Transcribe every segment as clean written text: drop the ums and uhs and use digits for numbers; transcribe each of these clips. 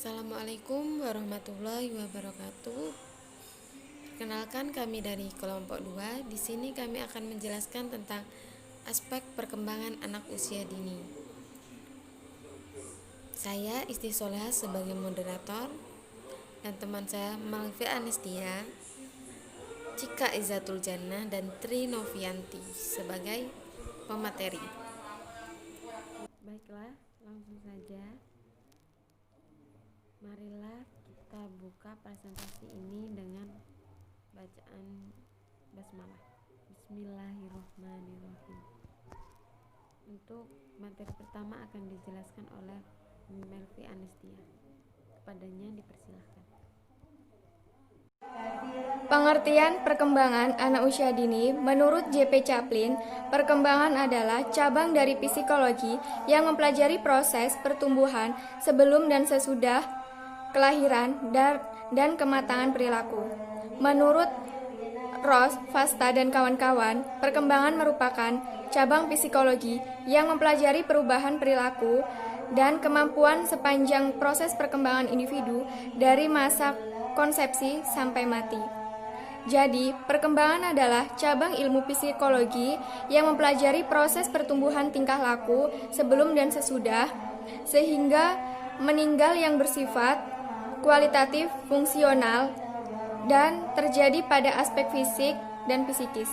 Assalamualaikum warahmatullahi wabarakatuh. Perkenalkan, kami dari kelompok 2. Di sini kami akan menjelaskan tentang aspek perkembangan anak usia dini. Saya Isti Soleha sebagai moderator dan teman saya Malvi Anistia, Cika Izatul Jannah dan Tri Novianti sebagai pemateri. Baiklah, langsung saja. Marilah kita buka presentasi ini dengan bacaan basmalah. Bismillahirrahmanirrahim. Untuk materi pertama akan dijelaskan oleh Melvi Anistia. Kepadanya dipersilahkan. Pengertian perkembangan anak usia dini menurut J.P. Chaplin, perkembangan adalah cabang dari psikologi yang mempelajari proses pertumbuhan sebelum dan sesudah kelahiran dan kematangan perilaku. Menurut Ross, Fasta, dan kawan-kawan, perkembangan merupakan cabang psikologi yang mempelajari perubahan perilaku dan kemampuan sepanjang proses perkembangan individu dari masa konsepsi sampai mati. Jadi, perkembangan adalah cabang ilmu psikologi yang mempelajari proses pertumbuhan tingkah laku sebelum dan sesudah, sehingga meninggal yang bersifat kualitatif, fungsional, dan terjadi pada aspek fisik dan psikis.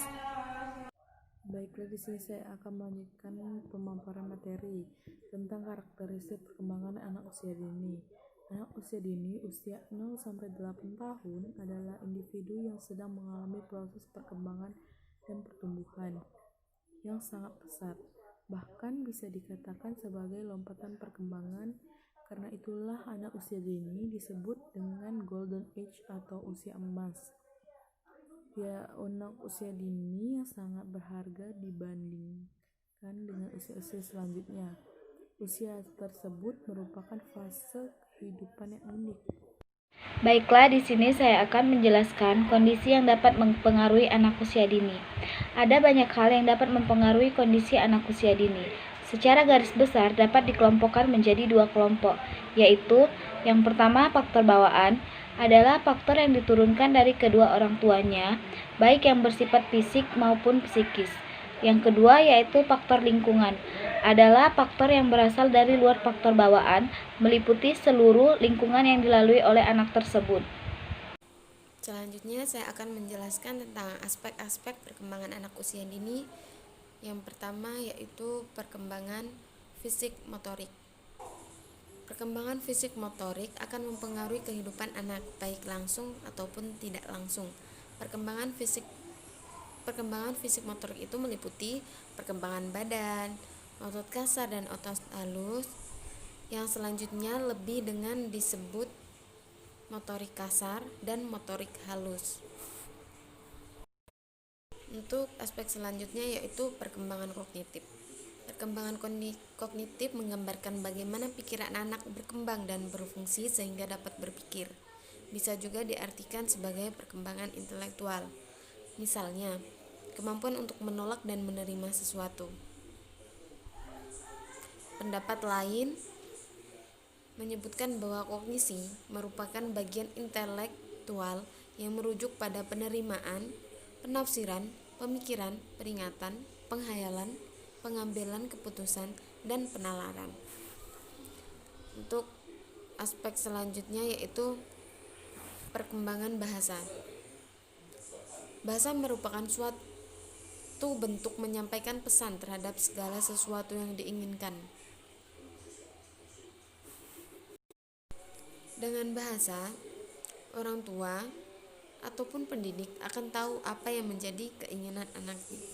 Baiklah, di sini saya akan melanjutkan pemaparan materi tentang karakteristik perkembangan anak usia dini. Anak usia dini usia 0-8 tahun adalah individu yang sedang mengalami proses perkembangan dan pertumbuhan yang sangat pesat. Bahkan bisa dikatakan sebagai lompatan perkembangan. Karena itulah anak usia dini disebut dengan golden age atau usia emas. Ya, anak usia dini yang sangat berharga dibandingkan dengan usia-usia selanjutnya. Usia tersebut merupakan fase kehidupan yang unik. Baiklah, di sini saya akan menjelaskan kondisi yang dapat mempengaruhi anak usia dini. Ada banyak hal yang dapat mempengaruhi kondisi anak usia dini. Secara garis besar dapat dikelompokkan menjadi dua kelompok, yaitu yang pertama faktor bawaan adalah faktor yang diturunkan dari kedua orang tuanya, baik yang bersifat fisik maupun psikis. Yang kedua yaitu faktor lingkungan, adalah faktor yang berasal dari luar faktor bawaan, meliputi seluruh lingkungan yang dilalui oleh anak tersebut. Selanjutnya saya akan menjelaskan tentang aspek-aspek perkembangan anak usia dini. Yang pertama yaitu perkembangan fisik motorik. Perkembangan fisik motorik akan mempengaruhi kehidupan anak, baik langsung ataupun tidak langsung. Perkembangan fisik motorik itu meliputi perkembangan badan, otot kasar dan otot halus, yang selanjutnya lebih dengan disebut motorik kasar dan motorik halus. Untuk aspek selanjutnya yaitu perkembangan kognitif. Perkembangan kognitif menggambarkan bagaimana pikiran anak berkembang dan berfungsi sehingga dapat berpikir. Bisa juga diartikan sebagai perkembangan intelektual. Misalnya, kemampuan untuk menolak dan menerima sesuatu. Pendapat lain menyebutkan bahwa kognisi merupakan bagian intelektual yang merujuk pada penerimaan, penafsiran, pemikiran, peringatan, penghayalan, pengambilan keputusan, dan penalaran. Untuk aspek selanjutnya yaitu perkembangan bahasa. Bahasa merupakan suatu bentuk menyampaikan pesan terhadap segala sesuatu yang diinginkan. Dengan bahasa, orang tua ataupun pendidik akan tahu apa yang menjadi keinginan anaknya.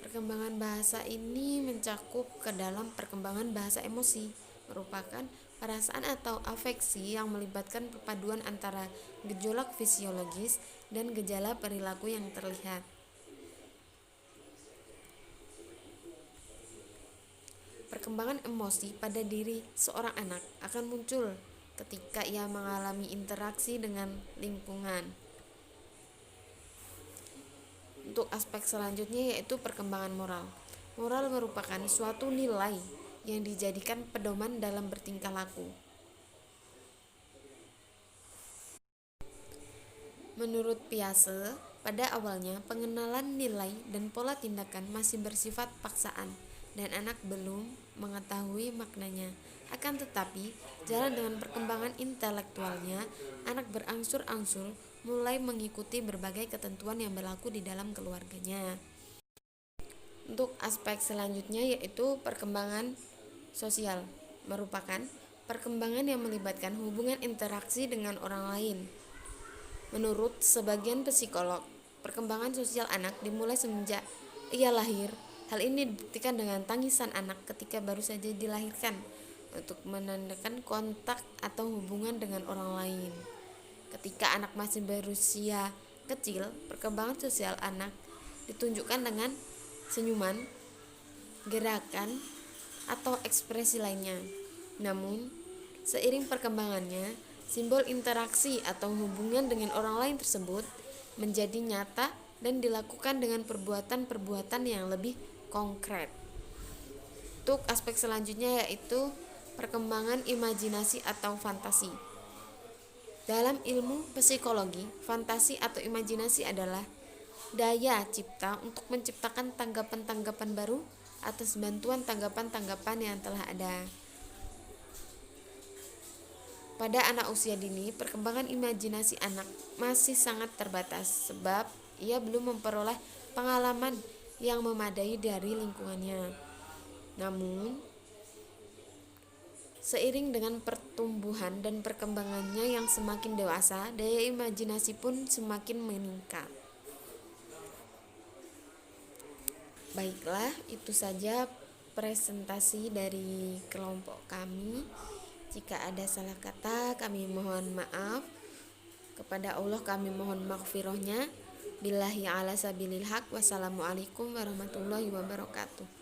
Perkembangan bahasa ini mencakup ke dalam perkembangan bahasa emosi, merupakan perasaan atau afeksi yang melibatkan perpaduan antara gejolak fisiologis dan gejala perilaku yang terlihat. Perkembangan emosi pada diri seorang anak akan muncul ketika ia mengalami interaksi dengan lingkungan. Untuk aspek selanjutnya yaitu perkembangan moral. Moral merupakan suatu nilai yang dijadikan pedoman dalam bertingkah laku. Menurut Piaget, pada awalnya pengenalan nilai dan pola tindakan masih bersifat paksaan dan anak belum mengetahui maknanya. Akan tetapi, jalan dengan perkembangan intelektualnya, anak berangsur-angsur mulai mengikuti berbagai ketentuan yang berlaku di dalam keluarganya. Untuk aspek selanjutnya yaitu perkembangan sosial, merupakan perkembangan yang melibatkan hubungan interaksi dengan orang lain. Menurut sebagian psikolog, perkembangan sosial anak dimulai semenjak ia lahir. Hal ini dibuktikan dengan tangisan anak ketika baru saja dilahirkan untuk menandakan kontak atau hubungan dengan orang lain. Ketika anak masih berusia kecil, perkembangan sosial anak ditunjukkan dengan senyuman, gerakan, atau ekspresi lainnya. Namun, seiring perkembangannya, simbol interaksi atau hubungan dengan orang lain tersebut menjadi nyata dan dilakukan dengan perbuatan-perbuatan yang lebih konkret. Untuk aspek selanjutnya yaitu perkembangan imajinasi atau fantasi. Dalam ilmu psikologi, fantasi atau imajinasi adalah daya cipta untuk menciptakan tanggapan-tanggapan baru atas bantuan tanggapan-tanggapan yang telah ada. Pada anak usia dini, perkembangan imajinasi anak masih sangat terbatas sebab ia belum memperoleh pengalaman yang memadai dari lingkungannya. Namun, seiring dengan pertumbuhan dan perkembangannya yang semakin dewasa, daya imajinasi pun semakin meningkat. Baiklah, itu saja presentasi dari kelompok kami. Jika ada salah kata, kami mohon maaf. Kepada Allah kami mohon maghfirahnya. Billahi ala sabilil haq. Wassalamualaikum warahmatullahi wabarakatuh.